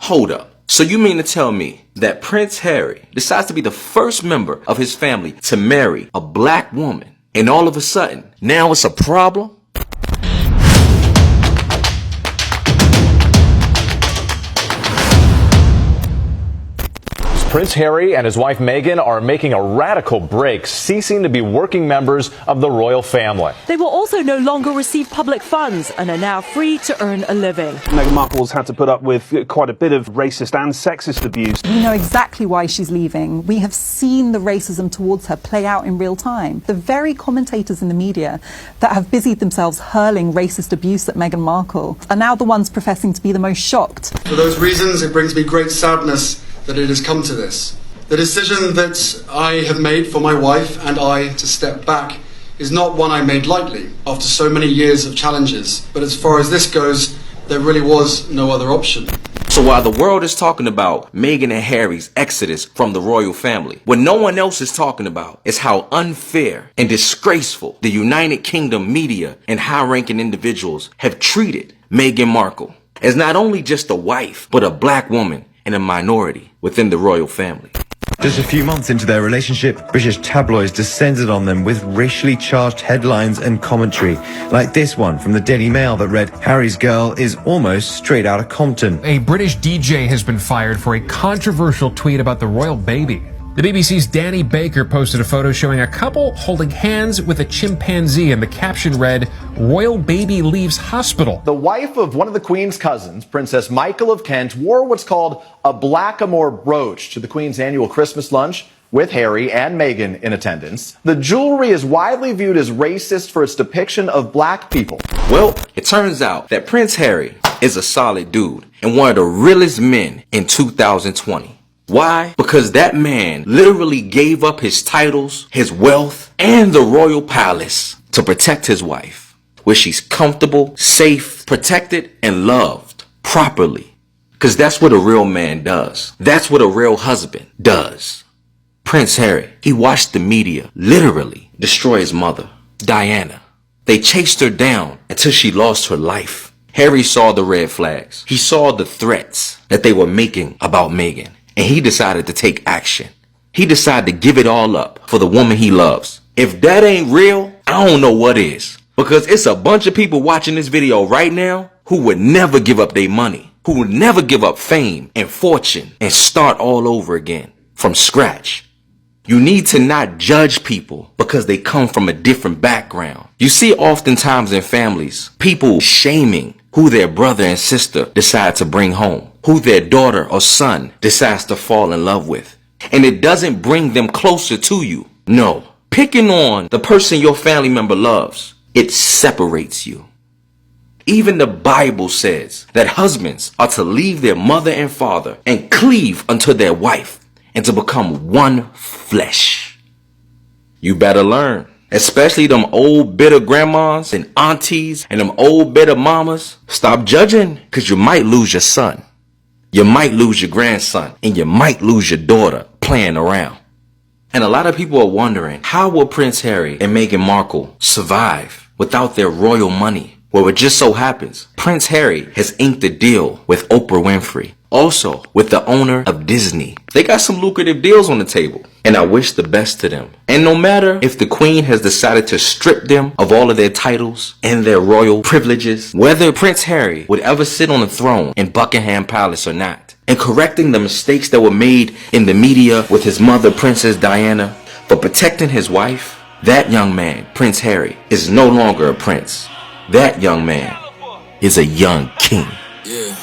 Hold up. So you mean to tell me that Prince Harry decides to be the first member of his family to marry a black woman, and all of a sudden, now it's a problem? Prince Harry and his wife Meghan are making a radical break, ceasing to be working members of the royal family. They will also no longer receive public funds and are now free to earn a living. Meghan Markle's had to put up with quite a bit of racist and sexist abuse. We know exactly why she's leaving. We have seen the racism towards her play out in real time. The very commentators in the media that have busied themselves hurling racist abuse at Meghan Markle are now the ones professing to be the most shocked. For those reasons, it brings me great sadness that it has come to this. The decision that I have made for my wife and I to step back is not one I made lightly after so many years of challenges. But as far as this goes, there really was no other option. So while the world is talking about Meghan and Harry's exodus from the royal family, what no one else is talking about is how unfair and disgraceful the United Kingdom media and high-ranking individuals have treated Meghan Markle as not only just a wife, but a black woman and a minority within the royal family. Just a few months into their relationship, British tabloids descended on them with racially charged headlines and commentary, like this one from the Daily Mail that read, "Harry's girl is almost straight out of Compton." A British DJ has been fired for a controversial tweet about the royal baby. The BBC's Danny Baker posted a photo showing a couple holding hands with a chimpanzee, and the caption read, "Royal baby leaves hospital." The wife of one of the Queen's cousins, Princess Michael of Kent, wore what's called a blackamoor brooch to the Queen's annual Christmas lunch, with Harry and Meghan in attendance. The jewelry is widely viewed as racist for its depiction of black people. Well, it turns out that Prince Harry is a solid dude and one of the realest men in 2020. Why? Because that man literally gave up his titles, his wealth, and the royal palace to protect his wife, where she's comfortable, safe, protected, and loved properly. Because that's what a real man does. That's what a real husband does. Prince Harry, he watched the media literally destroy his mother, Diana. They chased her down until she lost her life. Harry saw the red flags. He saw the threats that they were making about Meghan. And he decided to take action. He decided to give it all up for the woman he loves. If that ain't real, I don't know what is. Because it's a bunch of people watching this video right now who would never give up their money, who would never give up fame and fortune and start all over again from scratch. You need to not judge people because they come from a different background. You see oftentimes in families, people shaming who their brother and sister decide to bring home, who their daughter or son decides to fall in love with. And it doesn't bring them closer to you. No. Picking on the person your family member loves, it separates you. Even the Bible says that husbands are to leave their mother and father and cleave unto their wife and to become one flesh. You better learn. Especially them old bitter grandmas and aunties and them old bitter mamas. Stop judging, because you might lose your son. You might lose your grandson. And you might lose your daughter playing around. And a lot of people are wondering, how will Prince Harry and Meghan Markle survive without their royal money? Well, it just so happens, Prince Harry has inked a deal with Oprah Winfrey. Also, with the owner of Disney. They got some lucrative deals on the table. And I wish the best to them. And no matter if the Queen has decided to strip them of all of their titles and their royal privileges, whether Prince Harry would ever sit on the throne in Buckingham Palace or not, and correcting the mistakes that were made in the media with his mother, Princess Diana, for protecting his wife, that young man, Prince Harry, is no longer a prince. That young man is a young king. Yeah.